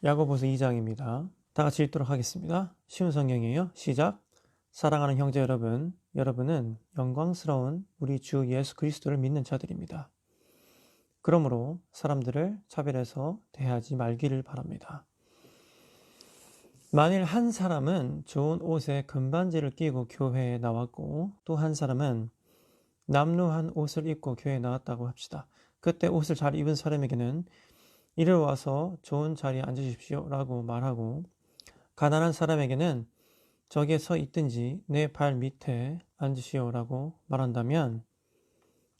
야고보서 2장입니다. 다 같이 읽도록 하겠습니다. 쉬운 성경이에요. 시작. 사랑하는 형제 여러분, 여러분은 영광스러운 우리 주 예수 그리스도를 믿는 자들입니다. 그러므로 사람들을 차별해서 대하지 말기를 바랍니다. 만일 한 사람은 좋은 옷에 금반지를 끼고 교회에 나왔고 또 한 사람은 남루한 옷을 입고 교회에 나왔다고 합시다. 그때 옷을 잘 입은 사람에게는 이리 와서 좋은 자리에 앉으십시오 라고 말하고, 가난한 사람에게는 저기에 서 있든지 내 발 밑에 앉으시오 라고 말한다면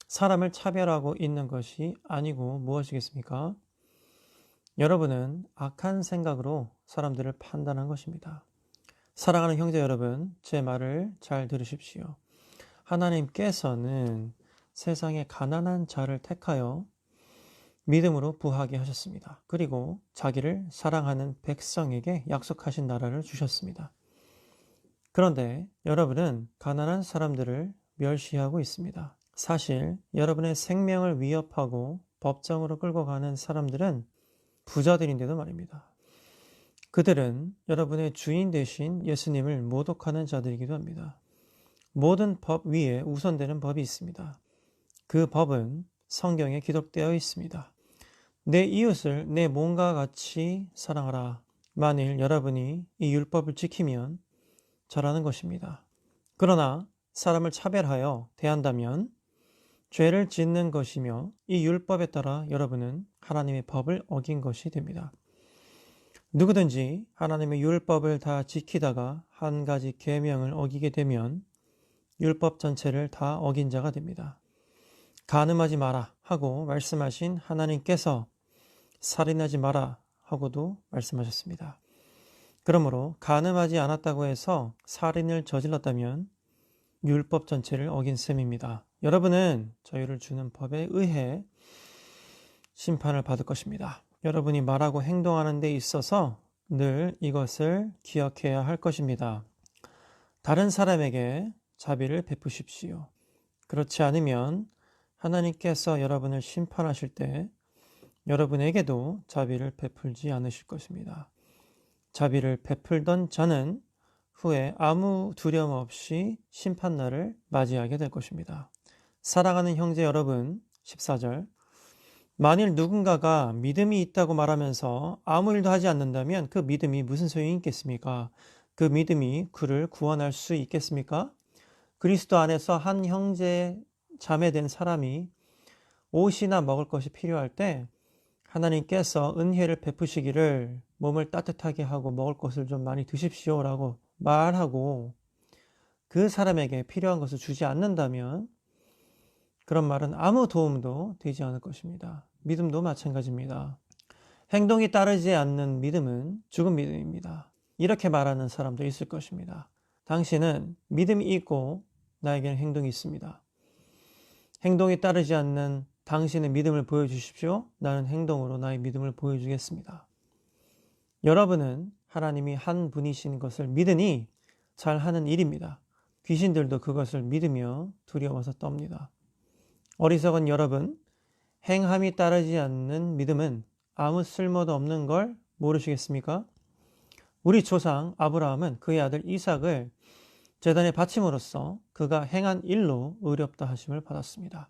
사람을 차별하고 있는 것이 아니고 무엇이겠습니까? 여러분은 악한 생각으로 사람들을 판단한 것입니다. 사랑하는 형제 여러분, 제 말을 잘 들으십시오. 하나님께서는 세상에 가난한 자를 택하여 믿음으로 부하게 하셨습니다. 그리고 자기를 사랑하는 백성에게 약속하신 나라를 주셨습니다. 그런데 여러분은 가난한 사람들을 멸시하고 있습니다. 사실 여러분의 생명을 위협하고 법정으로 끌고 가는 사람들은 부자들인데도 말입니다. 그들은 여러분의 주인 되신 예수님을 모독하는 자들이기도 합니다. 모든 법 위에 우선되는 법이 있습니다. 그 법은 성경에 기록되어 있습니다. 내 이웃을 내 몸과 같이 사랑하라. 만일 여러분이 이 율법을 지키면 잘하는 것입니다. 그러나 사람을 차별하여 대한다면 죄를 짓는 것이며 이 율법에 따라 여러분은 하나님의 법을 어긴 것이 됩니다. 누구든지 하나님의 율법을 다 지키다가 한 가지 계명을 어기게 되면 율법 전체를 다 어긴 자가 됩니다. 간음하지 마라 하고 말씀하신 하나님께서 살인하지 마라 하고도 말씀하셨습니다. 그러므로 간음하지 않았다고 해서 살인을 저질렀다면 율법 전체를 어긴 셈입니다. 여러분은 저희를 주는 법에 의해 심판을 받을 것입니다. 여러분이 말하고 행동하는 데 있어서 늘 이것을 기억해야 할 것입니다. 다른 사람에게 자비를 베푸십시오. 그렇지 않으면 하나님께서 여러분을 심판하실 때 여러분에게도 자비를 베풀지 않으실 것입니다. 자비를 베풀던 자는 후에 아무 두려움 없이 심판날을 맞이하게 될 것입니다. 사랑하는 형제 여러분, 14절. 만일 누군가가 믿음이 있다고 말하면서 아무 일도 하지 않는다면 그 믿음이 무슨 소용이 있겠습니까? 그 믿음이 그를 구원할 수 있겠습니까? 그리스도 안에서 한 형제 자매된 사람이 옷이나 먹을 것이 필요할 때 하나님께서 은혜를 베푸시기를 몸을 따뜻하게 하고 먹을 것을 좀 많이 드십시오 라고 말하고 그 사람에게 필요한 것을 주지 않는다면 그런 말은 아무 도움도 되지 않을 것입니다. 믿음도 마찬가지입니다. 행동이 따르지 않는 믿음은 죽은 믿음입니다. 이렇게 말하는 사람도 있을 것입니다. 당신은 믿음이 있고 나에게는 행동이 있습니다. 행동이 따르지 않는 당신의 믿음을 보여주십시오. 나는 행동으로 나의 믿음을 보여주겠습니다. 여러분은 하나님이 한 분이신 것을 믿으니 잘하는 일입니다. 귀신들도 그것을 믿으며 두려워서 떱니다. 어리석은 여러분, 행함이 따르지 않는 믿음은 아무 쓸모도 없는 걸 모르시겠습니까? 우리 조상 아브라함은 그의 아들 이삭을 제단에 바침으로써 그가 행한 일로 의롭다 하심을 받았습니다.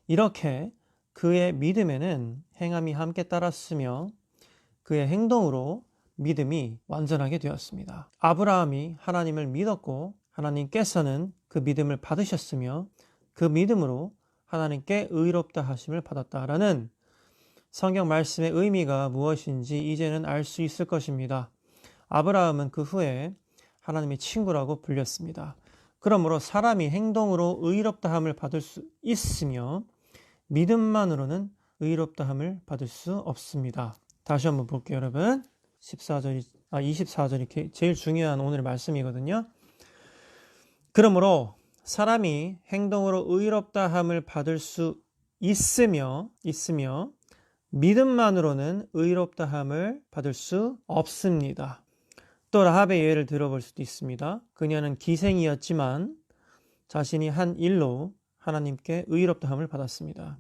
이렇게 그의 믿음에는 행함이 함께 따랐으며 그의 행동으로 믿음이 완전하게 되었습니다. 아브라함이 하나님을 믿었고 하나님께서는 그 믿음을 받으셨으며 그 믿음으로 하나님께 의롭다 하심을 받았다라는 성경 말씀의 의미가 무엇인지 이제는 알 수 있을 것입니다. 아브라함은 그 후에 하나님의 친구라고 불렸습니다. 그러므로 사람이 행동으로 의롭다함을 받을 수 있으며 믿음만으로는 의롭다함을 받을 수 없습니다. 다시 한번 볼게요, 여러분. 24절이 제일 중요한 오늘의 말씀이거든요. 그러므로 사람이 행동으로 의롭다함을 받을 수 있으며 믿음만으로는 의롭다함을 받을 수 없습니다. 또 라합의 예를 들어볼 수도 있습니다. 그녀는 기생이었지만 자신이 한 일로 하나님께 의롭다함을 받았습니다.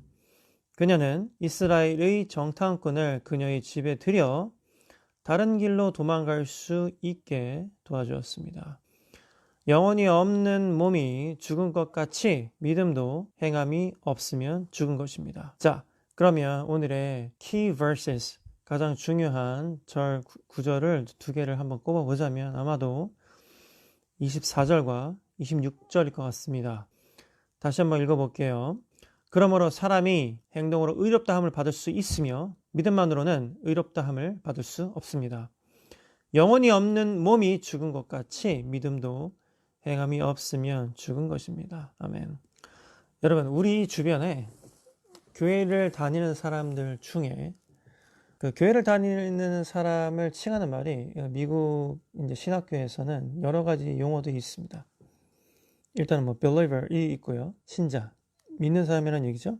그녀는 이스라엘의 정탐꾼을 그녀의 집에 들여 다른 길로 도망갈 수 있게 도와주었습니다. 영혼이 없는 몸이 죽은 것 같이 믿음도 행함이 없으면 죽은 것입니다. 자, 그러면 오늘의 key verses, 가장 중요한 구절을 두 개를 한번 꼽아보자면 아마도 24절과 26절일 것 같습니다. 다시 한번 읽어볼게요. 그러므로 사람이 행동으로 의롭다함을 받을 수 있으며 믿음만으로는 의롭다함을 받을 수 없습니다. 영혼이 없는 몸이 죽은 것 같이 믿음도 행함이 없으면 죽은 것입니다. 아멘. 여러분, 우리 주변에 교회를 다니는 사람들 중에 그 교회를 다니는 사람을 칭하는 말이 미국 이제 신학교에서는 여러 가지 용어들이 있습니다. 일단은 뭐 believer이 있고요. 신자, 믿는 사람이라는 얘기죠.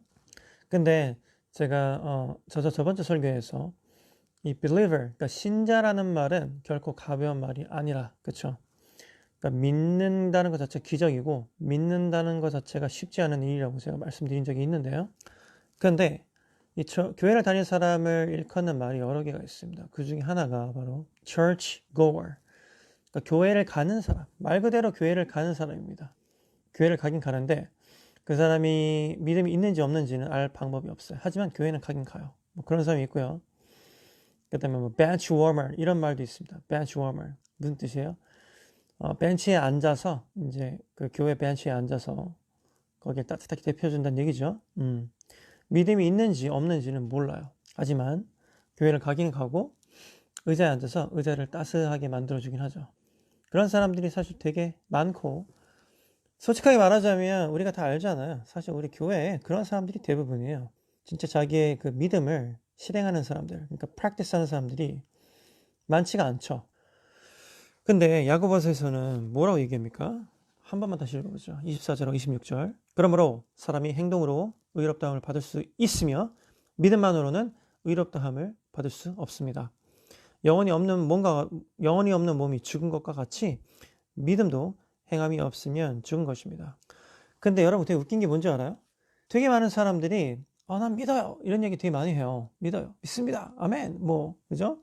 근데 제가 저번주 설교에서 이 believer, 그러니까 신자라는 말은 결코 가벼운 말이 아니라, 그렇죠? 그러니까 믿는다는 것 자체가 기적이고 믿는다는 것 자체가 쉽지 않은 일이라고 제가 말씀드린 적이 있는데요. 그런데 이 교회를 다니는 사람을 일컫는 말이 여러 개가 있습니다. 그 중에 하나가 바로 church goer, 그러니까 교회를 가는 사람, 말 그대로 교회를 가는 사람입니다. 교회를 가긴 가는데 그 사람이 믿음이 있는지 없는지는 알 방법이 없어요. 하지만 교회는 가긴 가요. 뭐 그런 사람이 있고요. 그 다음에 뭐 bench warmer 이런 말도 있습니다. bench warmer 무슨 뜻이에요? 벤치에 앉아서 이제 그 교회 벤치에 앉아서 거기에 따뜻하게 데펴준다는 얘기죠. 믿음이 있는지 없는지는 몰라요. 하지만 교회를 가긴 가고 의자에 앉아서 의자를 따스하게 만들어주긴 하죠. 그런 사람들이 사실 되게 많고 솔직하게 말하자면 우리가 다 알잖아요. 사실 우리 교회에 그런 사람들이 대부분이에요. 진짜 자기의 그 믿음을 실행하는 사람들, 그러니까 practice 하는 사람들이 많지가 않죠. 근데 야고보서에서는 뭐라고 얘기합니까? 한 번만 다시 읽어보죠. 24절하고 26절. 그러므로 사람이 행동으로 의롭다함을 받을 수 있으며 믿음만으로는 의롭다함을 받을 수 없습니다. 영혼이 없는 몸이 죽은 것과 같이 믿음도 행함이 없으면 죽은 것입니다. 근데 여러분 되게 웃긴 게 뭔지 알아요? 되게 많은 사람들이 난 믿어요 이런 얘기 되게 많이 해요. 믿어요, 믿습니다, 아멘, 뭐 그죠?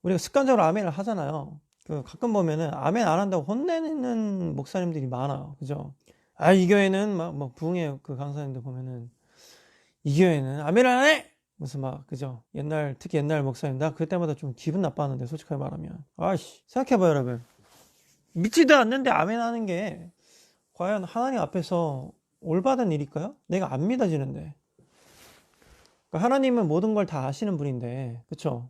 우리가 습관적으로 아멘을 하잖아요. 가끔 보면은 아멘 안 한다고 혼내는 목사님들이 많아요. 그죠? 이 교회는 뭐 부흥회 그 강사님들 보면은 이 교회는 아멘 안 해! 무슨 그죠? 특히 옛날 목사님, 나 그때마다 좀 기분 나빠하는데, 솔직하게 말하면. 생각해봐요, 여러분. 믿지도 않는데 아멘 하는 게 과연 하나님 앞에서 올바른 일일까요? 내가 안 믿어지는데. 그러니까 하나님은 모든 걸 다 아시는 분인데, 그쵸?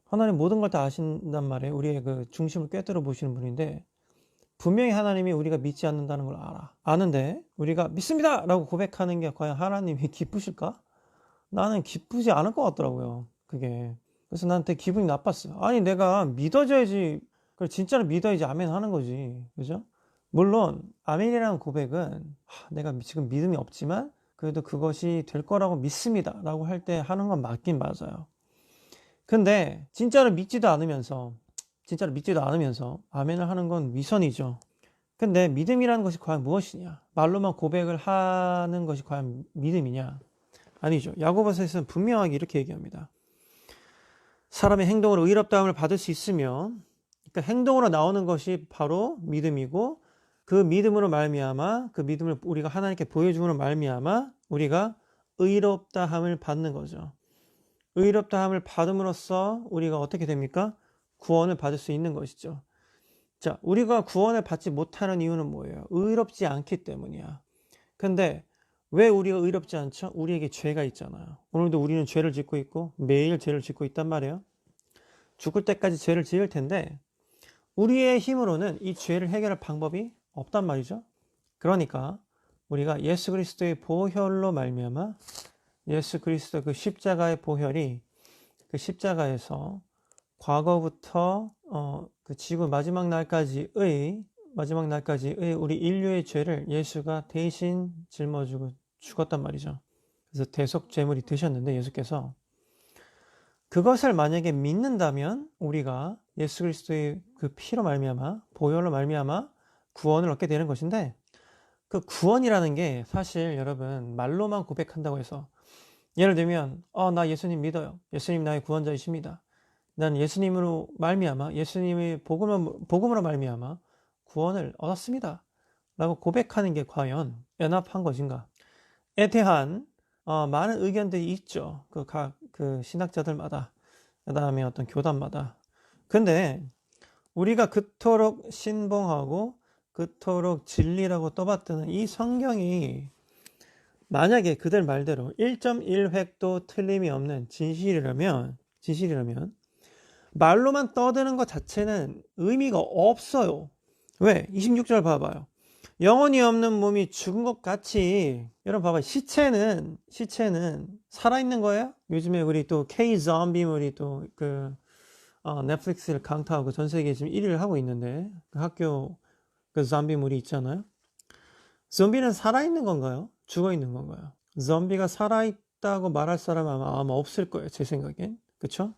하나님 모든 걸 다 아신단 말이에요. 우리의 그 중심을 꿰뚫어 보시는 분인데 분명히 하나님이 우리가 믿지 않는다는 걸 아는데 우리가 믿습니다! 라고 고백하는 게 과연 하나님이 기쁘실까? 나는 기쁘지 않을 것 같더라고요. 그게. 그래서 나한테 기분이 나빴어요. 내가 믿어줘야지. 그걸 진짜로 믿어야지 아멘 하는 거지. 그죠? 물론 아멘이라는 고백은 내가 지금 믿음이 없지만 그래도 그것이 될 거라고 믿습니다 라고 할 때 하는 건 맞긴 맞아요. 근데 진짜로 믿지도 않으면서 아멘을 하는 건 위선이죠. 근데 믿음이라는 것이 과연 무엇이냐? 말로만 고백을 하는 것이 과연 믿음이냐? 아니죠. 야고보서에서는 분명하게 이렇게 얘기합니다. 사람의 행동으로 의롭다함을 받을 수 있으며, 그러니까 행동으로 나오는 것이 바로 믿음이고 그 믿음으로 말미암아, 그 믿음을 우리가 하나님께 보여줌으로 말미암아 우리가 의롭다함을 받는 거죠. 의롭다함을 받음으로써 우리가 어떻게 됩니까? 구원을 받을 수 있는 것이죠. 자, 우리가 구원을 받지 못하는 이유는 뭐예요? 의롭지 않기 때문이야. 근데 왜 우리가 의롭지 않죠? 우리에게 죄가 있잖아요. 오늘도 우리는 죄를 짓고 있고 매일 죄를 짓고 있단 말이에요. 죽을 때까지 죄를 지을 텐데 우리의 힘으로는 이 죄를 해결할 방법이 없단 말이죠. 그러니까 우리가 예수 그리스도의 보혈로 말미암아 예수 그리스도 그 십자가의 보혈이 그 십자가에서 과거부터 그 지구 마지막 날까지의 우리 인류의 죄를 예수가 대신 짊어지고 죽었단 말이죠. 그래서 대속죄물이 되셨는데 예수께서 그것을 만약에 믿는다면 우리가 예수 그리스도의 그 피로 말미암아 보혈로 말미암아 구원을 얻게 되는 것인데 그 구원이라는 게 사실 여러분 말로만 고백한다고 해서 예를 들면 나 예수님 믿어요. 예수님 나의 구원자이십니다. 나는 예수님으로 말미암아 예수님의 복음으로 말미암아 구원을 얻었습니다. 라고 고백하는 게 과연 연합한 것인가? 에 대한 많은 의견들이 있죠. 그 신학자들마다, 그 다음에 어떤 교단마다. 근데 우리가 그토록 신봉하고 그토록 진리라고 떠받드는 이 성경이 만약에 그들 말대로 1.1획도 틀림이 없는 진실이라면 말로만 떠드는 것 자체는 의미가 없어요. 왜? 26절 봐봐요. 영혼이 없는 몸이 죽은 것 같이, 여러분 봐봐요. 시체는 살아있는 거예요? 요즘에 우리 또 K-좀비물이 또 넷플릭스를 강타하고 전 세계에 지금 1위를 하고 있는데, 그 학교 그 좀비물이 있잖아요. 좀비는 살아있는 건가요? 죽어 있는 건가요? 좀비가 살아있다고 말할 사람은 아마 없을 거예요. 제 생각엔. 그쵸?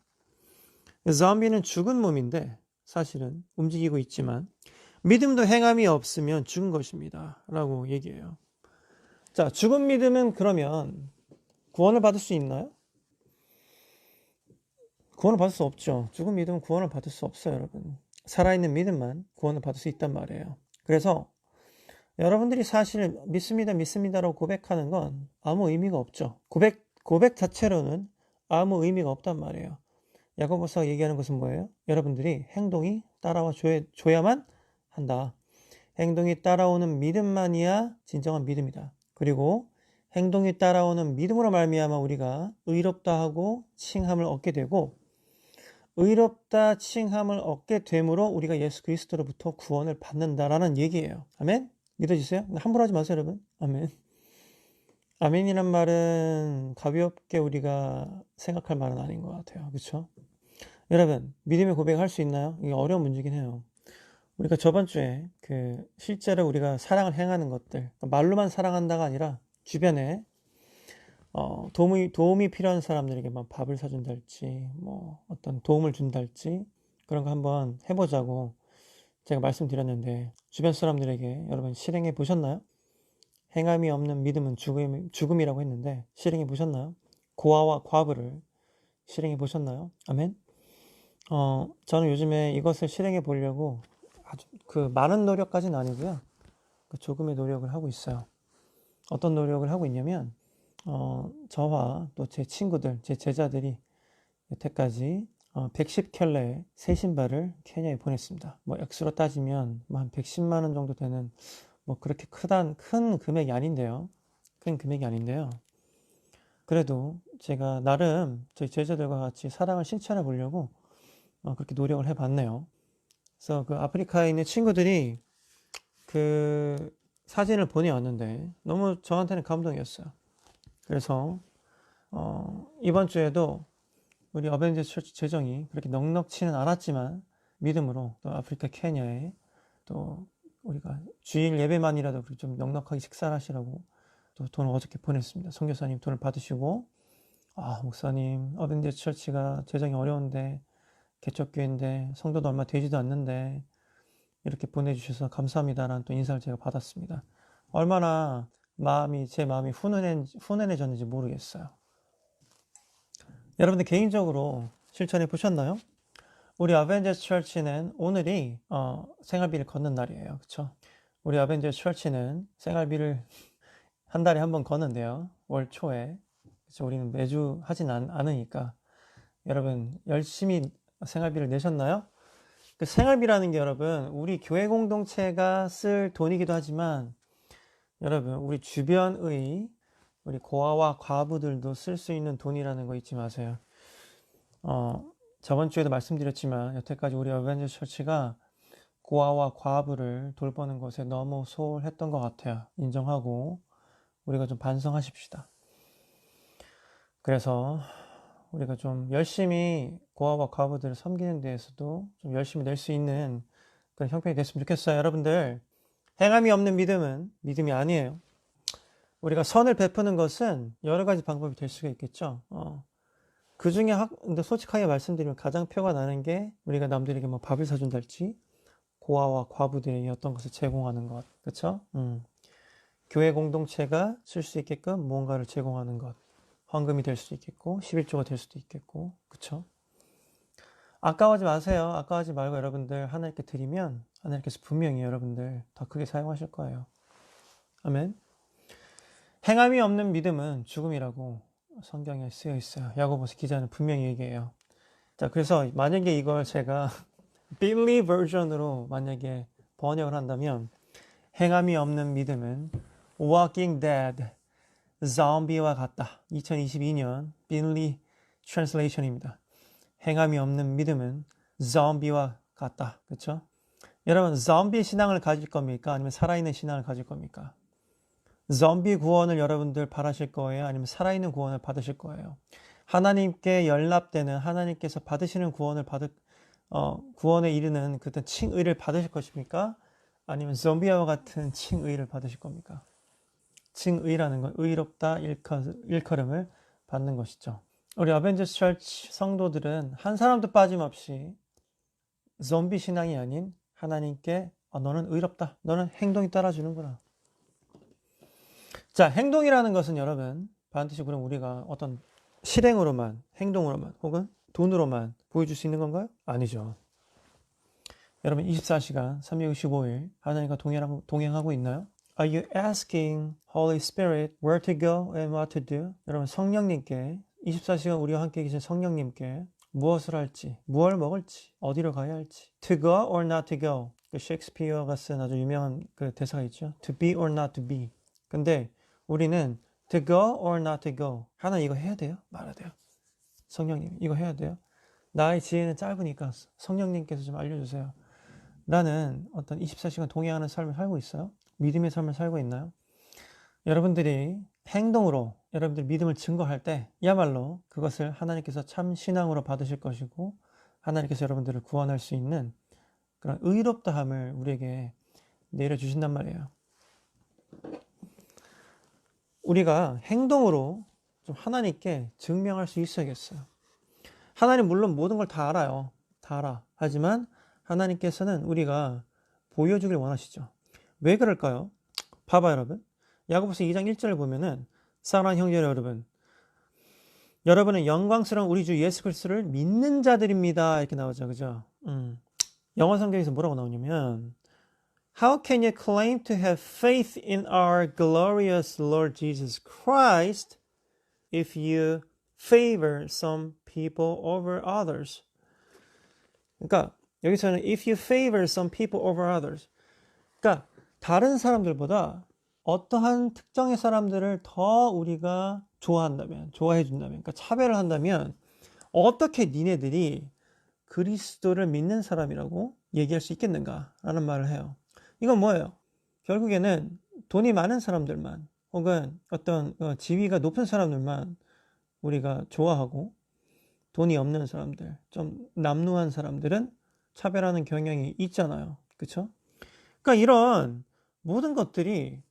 좀비는 죽은 몸인데 사실은 움직이고 있지만 믿음도 행함이 없으면 죽은 것입니다. 라고 얘기해요. 자, 죽은 믿음은 그러면 구원을 받을 수 있나요? 구원을 받을 수 없죠. 죽은 믿음은 구원을 받을 수 없어요, 여러분. 살아있는 믿음만 구원을 받을 수 있단 말이에요. 그래서 여러분들이 사실 믿습니다라고 고백하는 건 아무 의미가 없죠. 고백 자체로는 아무 의미가 없단 말이에요. 야고보서가 얘기하는 것은 뭐예요? 여러분들이 행동이 따라와 줘야만 한다. 행동이 따라오는 믿음만이야 진정한 믿음이다. 그리고 행동이 따라오는 믿음으로 말미암아 우리가 의롭다 하고 칭함을 얻게 되고, 의롭다 칭함을 얻게 되므로 우리가 예수 그리스도로부터 구원을 받는다라는 얘기예요. 아멘? 믿어지세요? 함부로 하지 마세요, 여러분. 아멘. 아멘이란 말은 가볍게 우리가 생각할 말은 아닌 것 같아요. 그렇죠? 여러분, 믿음의 고백할 수 있나요? 이게 어려운 문제긴 해요. 우리가 저번 주에 실제로 우리가 사랑을 행하는 것들, 말로만 사랑한다가 아니라 주변에 도움이 필요한 사람들에게 막 밥을 사준달지, 뭐 어떤 도움을 준달지, 그런 거 한번 해보자고 제가 말씀드렸는데, 주변 사람들에게 여러분 실행해 보셨나요? 행함이 없는 믿음은 죽음이라고 했는데 실행해 보셨나요? 고아와 과부를 실행해 보셨나요? 아멘. 저는 요즘에 이것을 실행해 보려고 아주 많은 노력까지는 아니고요. 조금의 노력을 하고 있어요. 어떤 노력을 하고 있냐면, 저와 또 제 친구들, 제 제자들이 여태까지 110켤레의 새 신발을 케냐에 보냈습니다. 뭐 액수로 따지면 뭐 한 110만 원 정도 되는, 뭐 그렇게 큰 금액이 아닌데요. 큰 금액이 아닌데요. 그래도 제가 나름 저희 제자들과 같이 사랑을 실천해 보려고 그렇게 노력을 해봤네요. 그래서 아프리카에 있는 친구들이 사진을 보내왔는데 너무 저한테는 감동이었어요. 그래서 이번 주에도 우리 어벤져스 처치 재정이 그렇게 넉넉치는 않았지만 믿음으로 또 아프리카 케냐에 또 우리가 주일 예배만이라도 좀 넉넉하게 식사를 하시라고 또 돈을 어저께 보냈습니다. 선교사님 돈을 받으시고, 목사님, 어벤져스 처치가 재정이 어려운데, 개척교회인데 성도도 얼마 되지도 않는데 이렇게 보내주셔서 감사합니다라는 또 인사를 제가 받았습니다. 얼마나 제 마음이 훈훈해졌는지 모르겠어요. 여러분들 개인적으로 실천해 보셨나요? 우리 어벤져스 처치는 오늘이 생활비를 걷는 날이에요. 그렇죠? 우리 어벤져스 처치는 생활비를 한 달에 한 번 걷는데요. 월 초에. 그렇죠? 우리는 매주 하진 않으니까 여러분 열심히 생활비를 내셨나요? 그 생활비라는 게 여러분 우리 교회 공동체가 쓸 돈이기도 하지만 여러분 우리 주변의 우리 고아와 과부들도 쓸 수 있는 돈이라는 거 잊지 마세요. 저번 주에도 말씀드렸지만 여태까지 우리 어벤져스 처치가 고아와 과부를 돌보는 것에 너무 소홀했던 것 같아요. 인정하고 우리가 좀 반성하십시다. 그래서 우리가 좀 열심히 고아와 과부들을 섬기는 데에서도 좀 열심히 낼 수 있는 그런 형편이 됐으면 좋겠어요. 여러분들, 행함이 없는 믿음은 믿음이 아니에요. 우리가 선을 베푸는 것은 여러 가지 방법이 될 수가 있겠죠. 그 중에 근데 솔직하게 말씀드리면 가장 표가 나는 게 우리가 남들에게 뭐 밥을 사준달지, 고아와 과부들에게 어떤 것을 제공하는 것, 그렇죠? 교회 공동체가 쓸 수 있게끔 무언가를 제공하는 것, 헌금이 될 수도 있겠고 11조가 될 수도 있겠고, 그렇죠? 아까워하지 마세요. 아까워하지 말고 여러분들 하나님께 드리면 하나님께서 분명히 여러분들 더 크게 사용하실 거예요. 아멘. 행함이 없는 믿음은 죽음이라고 성경에 쓰여 있어요. 야고보서 기자는 분명히 얘기해요. 자, 그래서 만약에 이걸 제가 빌리 버전으로 만약에 번역을 한다면 행함이 없는 믿음은 Walking Dead, 좀비와 같다. 2022년 빌리 트랜슬레이션입니다. 행함이 없는 믿음은 좀비와 같다. 그렇죠? 여러분, 좀비 신앙을 가질 겁니까? 아니면 살아있는 신앙을 가질 겁니까? 좀비 구원을 여러분들 바라실 거예요? 아니면 살아있는 구원을 받으실 거예요? 하나님께 연락되는 하나님께서 받으시는 구원에 이르는 그 칭의를 받으실 것입니까? 아니면 좀비와 같은 칭의를 받으실 겁니까? 칭의라는 건 의롭다 일컬음을 받는 것이죠. 우리 어벤져스 철치 성도들은 한 사람도 빠짐없이 좀비 신앙이 아닌 하나님께 너는 의롭다. 너는 행동이 따라주는구나. 자, 행동이라는 것은 여러분 반드시 그럼 우리가 어떤 실행으로만, 행동으로만 혹은 돈으로만 보여줄 수 있는 건가요? 아니죠. 여러분 24시간 365일 하나님과 동행하고 있나요? Are you asking Holy Spirit where to go and what to do? 여러분 성령님께 24시간 우리와 함께 계신 성령님께 무엇을 할지, 무엇을 먹을지, 어디로 가야 할지 To go or not to go. 그 셰익스피어가 쓴 아주 유명한 그 대사가 있죠. To be or not to be. 근데 우리는 To go or not to go. 하나님 이거 해야 돼요? 말아야 돼요. 성령님 이거 해야 돼요? 나의 지혜는 짧으니까 성령님께서 좀 알려주세요. 나는 어떤 24시간 동행하는 삶을 살고 있어요? 믿음의 삶을 살고 있나요? 여러분들이 행동으로 여러분들 믿음을 증거할 때야말로 그것을 하나님께서 참 신앙으로 받으실 것이고 하나님께서 여러분들을 구원할 수 있는 그런 의롭다함을 우리에게 내려주신단 말이에요. 우리가 행동으로 좀 하나님께 증명할 수 있어야겠어요. 하나님 물론 모든 걸 다 알아요. 다 알아. 하지만 하나님께서는 우리가 보여주길 원하시죠. 왜 그럴까요? 봐봐 여러분. 야고보서 2장 1절을 보면은 사랑하는 형제 여러분, 여러분은 영광스러운 우리 주 예수 그리스도를 믿는 자들입니다. 이렇게 나오죠. 그죠? 영어 성경에서 뭐라고 나오냐면 How can you claim to have faith in our glorious Lord Jesus Christ if you favor some people over others? 그러니까 여기서는 if you favor some people over others. 그러니까 다른 사람들보다 어떠한 특정의 사람들을 더 우리가 좋아해 준다면, 그러니까 차별을 한다면 어떻게 니네들이 그리스도를 믿는 사람이라고 얘기할 수 있겠는가라는 말을 해요. 이건 뭐예요? 결국에는 돈이 많은 사람들만 혹은 어떤 지위가 높은 사람들만 우리가 좋아하고 돈이 없는 사람들, 좀 남루한 사람들은 차별하는 경향이 있잖아요. 그렇죠? 그러니까 이런 모든 것들이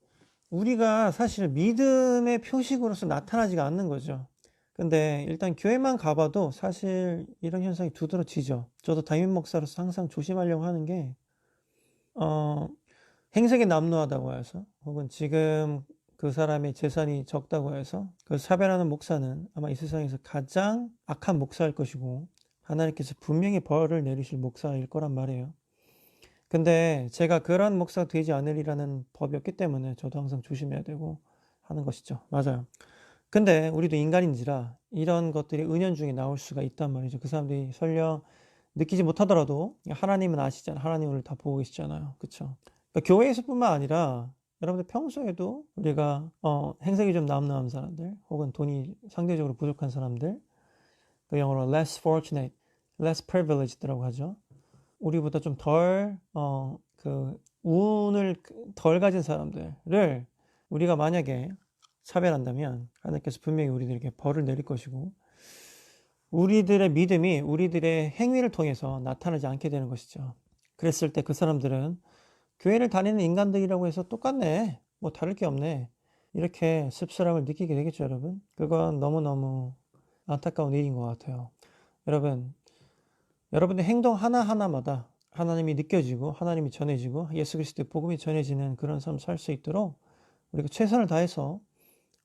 우리가 사실 믿음의 표식으로서 나타나지가 않는 거죠. 근데 일단 교회만 가봐도 사실 이런 현상이 두드러지죠. 저도 담임 목사로서 항상 조심하려고 하는 게 행색이 남루하다고 해서 혹은 지금 그 사람의 재산이 적다고 해서 그 차별하는 목사는 아마 이 세상에서 가장 악한 목사일 것이고 하나님께서 분명히 벌을 내리실 목사일 거란 말이에요. 근데 제가 그런 목사가 되지 않으리라는 법이 없기 때문에 저도 항상 조심해야 되고 하는 것이죠. 맞아요. 근데 우리도 인간인지라 이런 것들이 은연중에 나올 수가 있단 말이죠. 그 사람들이 설령 느끼지 못하더라도 하나님은 아시잖아요. 하나님을 다 보고 계시잖아요. 그렇죠? 그러니까 교회에서뿐만 아니라 여러분들 평소에도 우리가 행색이 좀 남루한 사람들 혹은 돈이 상대적으로 부족한 사람들, 그 영어로 less fortunate, less privileged라고 하죠. 우리보다 좀 운을 덜 가진 사람들을 우리가 만약에 차별한다면 하나님께서 분명히 우리들에게 벌을 내릴 것이고 우리들의 믿음이 우리들의 행위를 통해서 나타나지 않게 되는 것이죠. 그랬을 때 그 사람들은 교회를 다니는 인간들이라고 해서 똑같네, 뭐 다를 게 없네, 이렇게 씁쓸함을 느끼게 되겠죠. 여러분, 그건 너무너무 안타까운 일인 것 같아요. 여러분의 행동 하나하나마다 하나님이 느껴지고 하나님이 전해지고 예수 그리스도의 복음이 전해지는 그런 삶을 살 수 있도록 우리가 최선을 다해서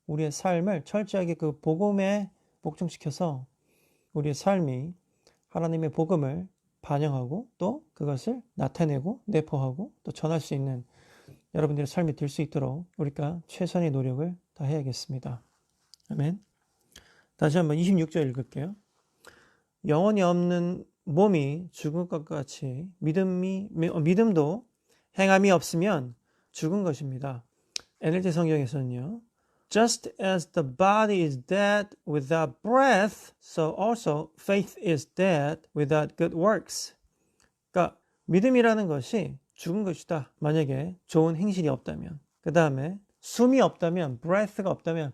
우리의 삶을 철저하게 그 복음에 복종시켜서 우리의 삶이 하나님의 복음을 반영하고 또 그것을 나타내고 내포하고 또 전할 수 있는 여러분들의 삶이 될 수 있도록 우리가 최선의 노력을 다해야겠습니다. 아멘. 다시 한번 26절 읽을게요. 영혼이 없는 몸이 죽은 것과 같이 믿음도 행함이 없으면 죽은 것입니다. NLT 성경에서는요. Just as the body is dead without breath, so also faith is dead without good works. 그러니까 믿음이라는 것이 죽은 것이다. 만약에 좋은 행실이 없다면. 그 다음에 숨이 없다면, breath가 없다면,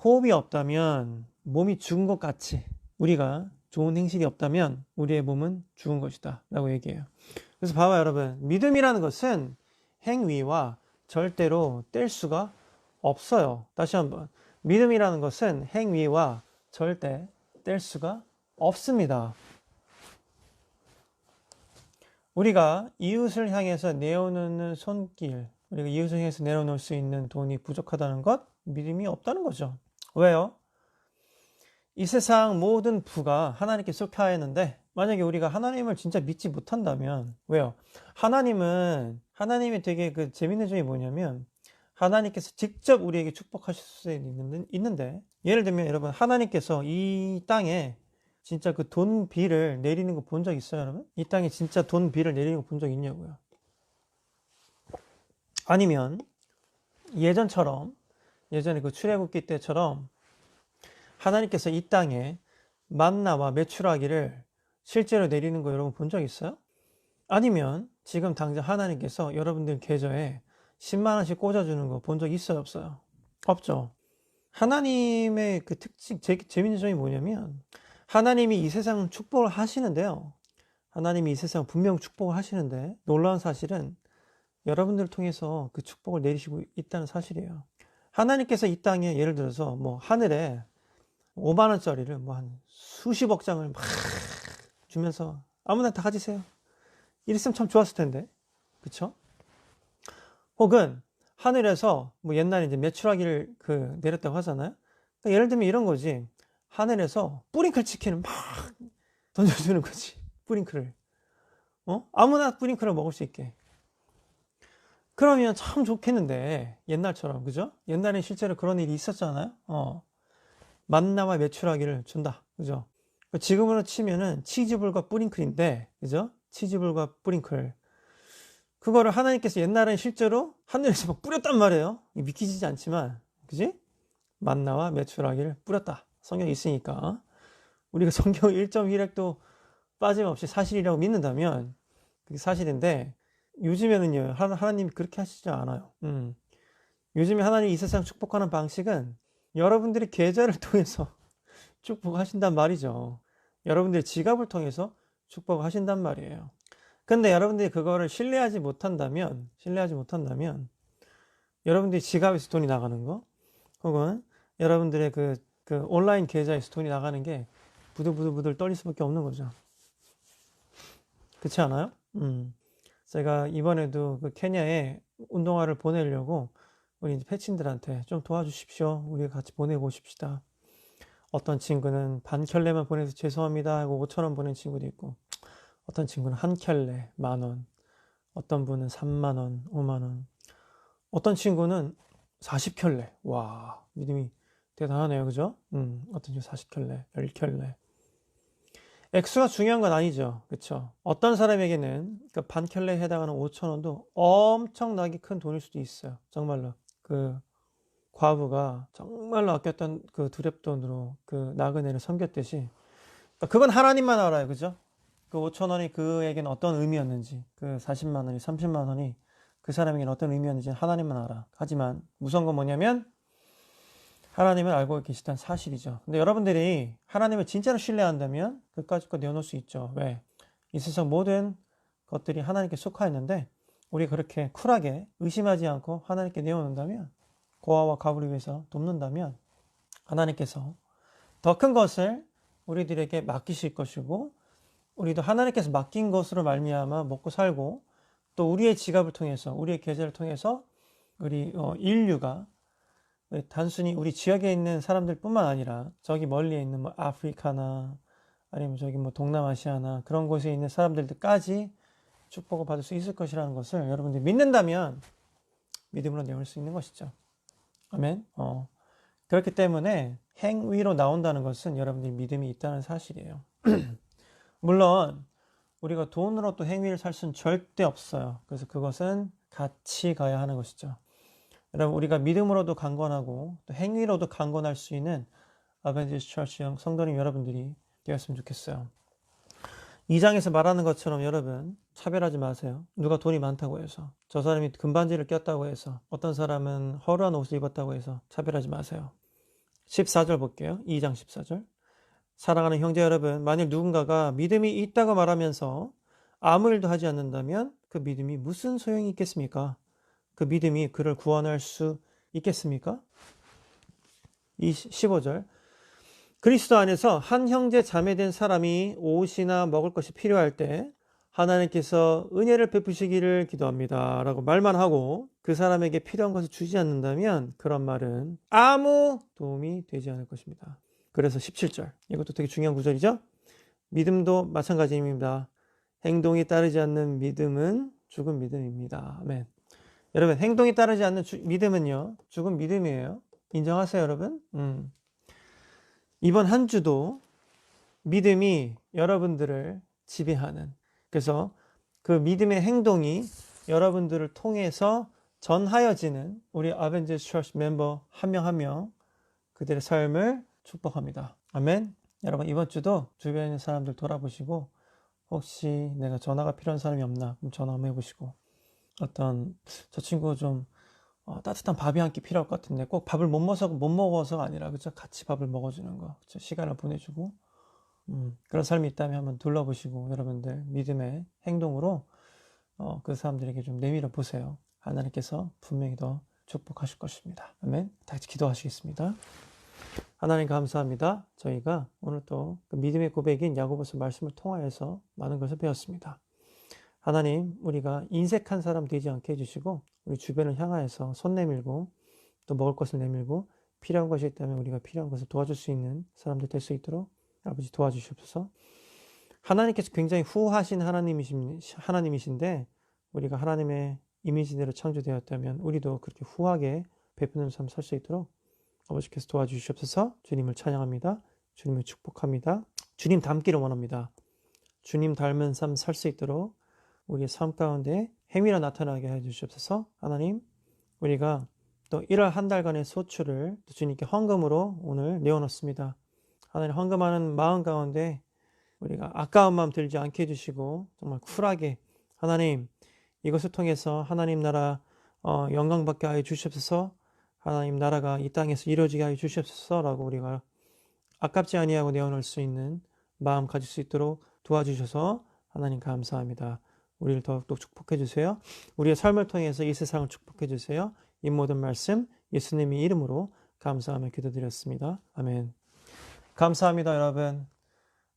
호흡이 없다면 몸이 죽은 것 같이 우리가 좋은 행실이 없다면 우리의 몸은 죽은 것이다 라고 얘기해요. 그래서 봐봐요 여러분. 믿음이라는 것은 행위와 절대로 뗄 수가 없어요. 다시 한번. 믿음이라는 것은 행위와 절대 뗄 수가 없습니다. 우리가 이웃을 향해서 내어놓는 손길, 우리가 이웃을 향해서 내어놓을 수 있는 돈이 부족하다는 것, 믿음이 없다는 거죠. 왜요? 이 세상 모든 부가 하나님께 속하였는데 만약에 우리가 하나님을 진짜 믿지 못한다면 왜요? 하나님이 되게 그 재밌는 점이 뭐냐면 하나님께서 직접 우리에게 축복하실 수 있는데 예를 들면 여러분 하나님께서 이 땅에 진짜 그 돈 비를 내리는 거 본 적 있어요 여러분? 이 땅에 진짜 돈 비를 내리는 거 본 적 있냐고요? 아니면 예전에 그 출애굽기 때처럼 하나님께서 이 땅에 만나와 메추라기를 실제로 내리는 거 여러분 본 적 있어요? 아니면 지금 당장 하나님께서 여러분들 계좌에 10만 원씩 꽂아주는 거 본 적 있어요 없어요? 없죠. 하나님의 그 특징 재밌는 점이 뭐냐면 하나님이 이 세상 축복을 하시는데요. 하나님이 이 세상 분명 축복을 하시는데 놀라운 사실은 여러분들을 통해서 그 축복을 내리시고 있다는 사실이에요. 하나님께서 이 땅에 예를 들어서 뭐 하늘에 5만 원짜리를 뭐 한 수십억 장을 막 주면서 아무나 다 가지세요. 이랬으면 참 좋았을 텐데. 그쵸? 혹은 하늘에서 뭐 옛날에 이제 메추라기를 그 내렸다고 하잖아요. 그러니까 예를 들면 이런 거지. 하늘에서 뿌링클 치킨을 막 던져주는 거지. 뿌링클을. 아무나 뿌링클을 먹을 수 있게. 그러면 참 좋겠는데 옛날처럼 그죠? 옛날에 실제로 그런 일이 있었잖아요. 만나와 메추라기를 준다. 그죠? 지금으로 치면은 치즈볼과 뿌링클인데 그죠? 치즈볼과 뿌링클. 그거를 하나님께서 옛날엔 실제로 하늘에서 막 뿌렸단 말이에요. 믿기지 않지만, 그지? 만나와 메추라기를 뿌렸다. 성경에 있으니까. 우리가 성경 1.1핵도 빠짐없이 사실이라고 믿는다면, 그게 사실인데, 요즘에는요, 하나님이 그렇게 하시지 않아요. 요즘에 하나님이 이 세상 축복하는 방식은 여러분들이 계좌를 통해서 축복하신단 말이죠. 여러분들의 지갑을 통해서 축복하신단 말이에요. 근데 여러분들이 그거를 신뢰하지 못한다면 여러분들이 지갑에서 돈이 나가는 거 혹은 여러분들의 그 온라인 계좌에서 돈이 나가는 게 부들부들 떨릴 수밖에 없는 거죠. 그렇지 않아요? 제가 이번에도 그 케냐에 운동화를 보내려고 우리 패친들한테 좀 도와주십시오. 우리 같이 보내고 싶시다. 어떤 친구는 반 켤레만 보내서 죄송합니다 하고 5,000원 보낸 친구도 있고 어떤 친구는 한 켤레 10,000원, 어떤 분은 30,000원, 50,000원, 어떤 친구는 40켤레. 와, 믿음이 대단하네요. 그죠? 어떤 친구 40켤레, 10켤레. 액수가 중요한 건 아니죠. 그쵸? 어떤 사람에게는 그 반 켤레에 해당하는 5,000원도 엄청나게 큰 돈일 수도 있어요. 정말로. 그 과부가 정말로 아꼈던 그 두렵돈으로 그 나그네를 섬겼듯이. 그건 하나님만 알아요. 그죠? 그 5,000원이 그에게는 어떤 의미였는지, 그 40만 원이, 30만 원이 그 사람에게는 어떤 의미였는지 하나님만 알아. 하지만 무서운 건 뭐냐면 하나님을 알고 계시다는 사실이죠. 근데 여러분들이 하나님을 진짜로 신뢰한다면 그까짓 거 내어놓을 수 있죠. 왜? 이 세상 모든 것들이 하나님께 속하였는데 우리 그렇게 쿨하게 의심하지 않고 하나님께 내어놓는다면 고아와 가부를 위해서 돕는다면 하나님께서 더 큰 것을 우리들에게 맡기실 것이고 우리도 하나님께서 맡긴 것으로 말미암아 먹고 살고 또 우리의 지갑을 통해서 우리의 계좌를 통해서 우리 인류가 단순히 우리 지역에 있는 사람들 뿐만 아니라 저기 멀리에 있는 뭐 아프리카나 아니면 저기 뭐 동남아시아나 그런 곳에 있는 사람들까지 축복을 받을 수 있을 것이라는 것을 여러분들이 믿는다면 믿음으로 내올 수 있는 것이죠. 아멘. 그렇기 때문에 행위로 나온다는 것은 여러분들이 믿음이 있다는 사실이에요. 물론 우리가 돈으로 또 행위를 살 수는 절대 없어요. 그래서 그것은 같이 가야 하는 것이죠. 여러분, 우리가 믿음으로도 강건하고 또 행위로도 강건할 수 있는 아벤티스 처치형 성도님 여러분들이 되었으면 좋겠어요. 2장에서 말하는 것처럼 여러분, 차별하지 마세요. 누가 돈이 많다고 해서, 저 사람이 금반지를 꼈다고 해서, 어떤 사람은 허름한 옷을 입었다고 해서 차별하지 마세요. 14절 볼게요. 2장 14절. 사랑하는 형제 여러분, 만일 누군가가 믿음이 있다고 말하면서 아무 일도 하지 않는다면 그 믿음이 무슨 소용이 있겠습니까? 그 믿음이 그를 구원할 수 있겠습니까? 15절. 그리스도 안에서 한 형제 자매된 사람이 옷이나 먹을 것이 필요할 때 하나님께서 은혜를 베푸시기를 기도합니다 라고 말만 하고 그 사람에게 필요한 것을 주지 않는다면 그런 말은 아무 도움이 되지 않을 것입니다. 그래서 17절, 이것도 되게 중요한 구절이죠. 믿음도 마찬가지입니다. 행동이 따르지 않는 믿음은 죽은 믿음입니다. 아멘. 여러분, 행동이 따르지 않는 믿음은요, 죽은 믿음이에요. 인정하세요, 여러분? 이번 한 주도 믿음이 여러분들을 지배하는, 그래서 그 믿음의 행동이 여러분들을 통해서 전하여지는 우리 아벤져스 처치 멤버 한 명 한 명 그들의 삶을 축복합니다. 아멘. 여러분, 이번 주도 주변에 있는 사람들 돌아보시고 혹시 내가 전화가 필요한 사람이 없나 그럼 전화 한번 해보시고, 어떤 저 친구 좀 따뜻한 밥이 한 끼 필요할 것 같은데 꼭 밥을 못 먹어서가 아니라, 그쵸? 같이 밥을 먹어주는 거, 그쵸? 시간을 보내주고, 그런 삶이 있다면 한번 둘러보시고 여러분들 믿음의 행동으로 그 사람들에게 좀 내밀어 보세요. 하나님께서 분명히 더 축복하실 것입니다. 아멘. 다 같이 기도하시겠습니다. 하나님 감사합니다. 저희가 오늘 또 그 믿음의 고백인 야고보서 말씀을 통하여서 많은 것을 배웠습니다. 하나님, 우리가 인색한 사람 되지 않게 해주시고 우리 주변을 향하여서 손 내밀고 또 먹을 것을 내밀고 필요한 것이 있다면 우리가 필요한 것을 도와줄 수 있는 사람들 될 수 있도록 아버지 도와주시옵소서. 하나님께서 굉장히 후하신 하나님이신데 우리가 하나님의 이미지대로 창조되었다면 우리도 그렇게 후하게 베푸는 삶 살 수 있도록 아버지께서 도와주시옵소서. 주님을 찬양합니다. 주님을 축복합니다. 주님 닮기를 원합니다. 주님 닮은 삶 살 수 있도록 우리의 삶 가운데 행위로 나타나게 해주시옵소서. 하나님, 우리가 또 1월 한 달간의 소출을 주님께 헌금으로 오늘 내어놓습니다. 하나님, 헌금하는 마음 가운데 우리가 아까운 마음 들지 않게 해주시고 정말 쿨하게 하나님, 이것을 통해서 하나님 나라 영광받게 하여 주시옵소서. 하나님 나라가 이 땅에서 이루어지게 하여 주시옵소서라고 우리가 아깝지 아니하고 내어놓을 수 있는 마음 가질 수 있도록 도와주셔서 하나님 감사합니다. 우리를 더욱더 축복해 주세요. 우리의 삶을 통해서 이 세상을 축복해 주세요. 이 모든 말씀 예수님의 이름으로 감사하며 기도드렸습니다. 아멘. 감사합니다, 여러분.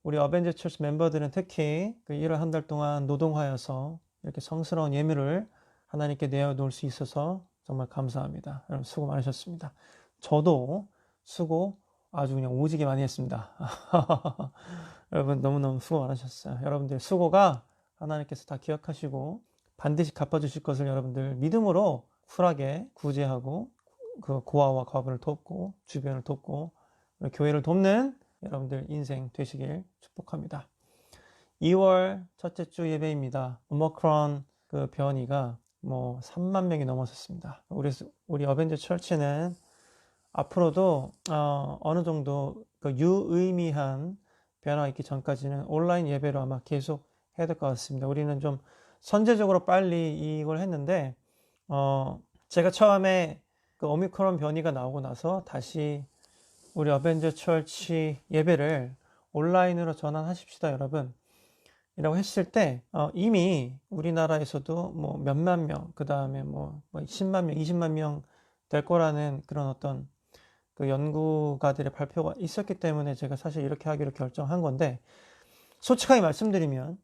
우리 어벤져 처치 멤버들은 특히 그 1월 한 달 동안 노동하여서 이렇게 성스러운 예물을 하나님께 내어놓을 수 있어서 정말 감사합니다. 여러분 수고 많으셨습니다. 저도 수고 아주 그냥 오지게 많이 했습니다. 여러분 너무너무 수고 많으셨어요. 여러분들 수고가 하나님께서 다 기억하시고 반드시 갚아주실 것을 여러분들 믿음으로 쿨하게 구제하고 그 고아와 과부를 돕고 주변을 돕고 교회를 돕는 여러분들 인생 되시길 축복합니다. 2월 첫째 주 예배입니다. 오미크론 그 변이가 3만 명이 넘었었습니다. 우리 어벤져 처치는 앞으로도 어느 정도 그 유의미한 변화가 있기 전까지는 온라인 예배로 아마 계속 해야 될 것 같습니다. 우리는 좀 선제적으로 빨리 이걸 했는데 제가 처음에 그 오미크론 변이가 나오고 나서 다시 우리 어벤져 처치 예배를 온라인으로 전환하십시다, 여러분. 이라고 했을 때 이미 우리나라에서도 몇만 명, 그 다음에 10만 명, 20만 명 될 거라는 그런 어떤 그 연구가들의 발표가 있었기 때문에 제가 사실 이렇게 하기로 결정한 건데, 솔직하게 말씀드리면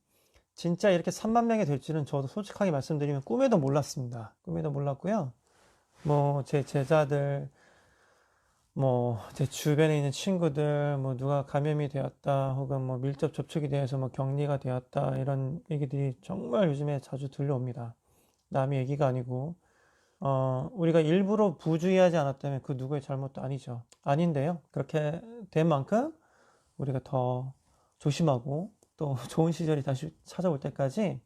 진짜 이렇게 3만 명이 될 줄은 저도 솔직하게 말씀드리면 꿈에도 몰랐습니다. 꿈에도 몰랐고요. 제 제자들 뭐 제 주변에 있는 친구들 뭐 누가 감염이 되었다 혹은 뭐 밀접 접촉이 되어서 뭐 격리가 되었다 이런 얘기들이 정말 요즘에 자주 들려옵니다. 남의 얘기가 아니고 우리가 일부러 부주의하지 않았다면 그 누구의 잘못도 아니죠. 아닌데요. 그렇게 된 만큼 우리가 더 조심하고 또 좋은 시절이 다시 찾아올 때까지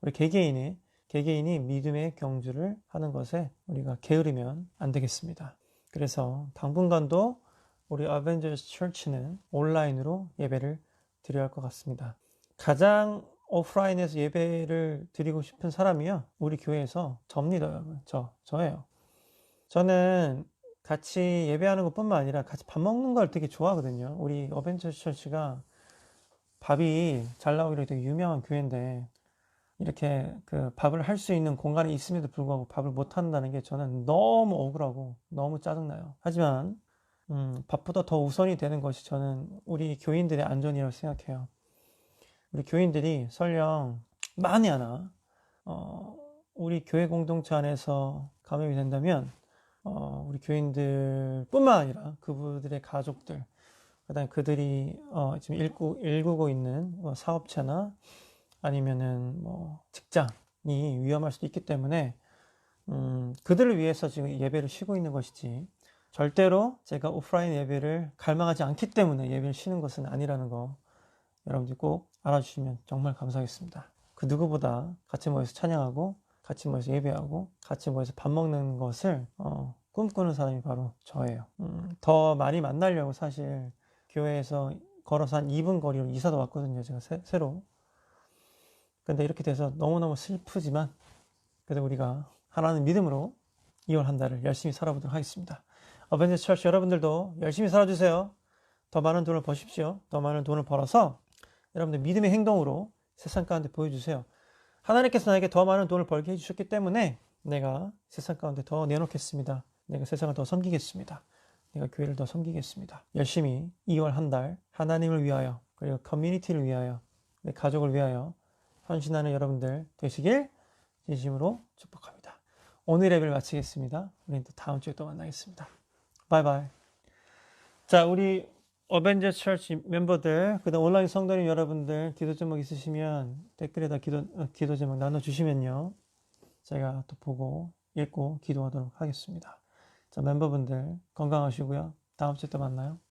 우리 개개인이 믿음의 경주를 하는 것에 우리가 게으르면 안 되겠습니다. 그래서 당분간도 우리 어벤져스 처치는 온라인으로 예배를 드려야 할 것 같습니다. 가장 오프라인에서 예배를 드리고 싶은 사람이요. 우리 교회에서 접니다, 여러분. 저예요. 저는 같이 예배하는 것뿐만 아니라 같이 밥 먹는 걸 되게 좋아하거든요. 우리 어벤져스 처치가 밥이 잘 나오기로 되게 유명한 교회인데 이렇게 그 밥을 할 수 있는 공간이 있음에도 불구하고 밥을 못 한다는 게 저는 너무 억울하고 너무 짜증나요. 하지만 밥보다 더 우선이 되는 것이 저는 우리 교인들의 안전이라고 생각해요. 우리 교인들이 설령 만에 하나 어, 우리 교회 공동체 안에서 감염이 된다면 우리 교인들뿐만 아니라 그분들의 가족들, 그다음에 그들이 지금 일구고 있는 사업체나 아니면은 뭐 직장이 위험할 수도 있기 때문에 그들을 위해서 지금 예배를 쉬고 있는 것이지 절대로 제가 오프라인 예배를 갈망하지 않기 때문에 예배를 쉬는 것은 아니라는 거 여러분들 꼭 알아주시면 정말 감사하겠습니다. 그 누구보다 같이 모여서 찬양하고 같이 모여서 예배하고 같이 모여서 밥 먹는 것을 꿈꾸는 사람이 바로 저예요. 더 많이 만나려고 사실 교회에서 걸어서 한 2분 거리로 이사도 왔거든요. 제가 새로. 근데 이렇게 돼서 너무너무 슬프지만 그래도 우리가 하나는 믿음으로 2월 한 달을 열심히 살아보도록 하겠습니다. 어벤져스 처치 여러분들도 열심히 살아주세요. 더 많은 돈을 버십시오. 더 많은 돈을 벌어서 여러분들 믿음의 행동으로 세상 가운데 보여주세요. 하나님께서 나에게 더 많은 돈을 벌게 해주셨기 때문에 내가 세상 가운데 더 내놓겠습니다. 내가 세상을 더 섬기겠습니다. 내가 교회를 더 섬기겠습니다. 열심히 2월 한 달 하나님을 위하여 그리고 커뮤니티를 위하여 내 가족을 위하여 헌신하는 여러분들 되시길 진심으로 축복합니다. 오늘 예배를 마치겠습니다. 우리는 또 다음 주에 또 만나겠습니다. 바이바이. 자, 우리 어벤져스 처치 멤버들, 그다음 온라인 성도님 여러분들 기도 제목 있으시면 댓글에다 기도 제목 나눠주시면요. 제가 또 보고 읽고 기도하도록 하겠습니다. 자, 멤버분들 건강하시고요. 다음 주에 또 만나요.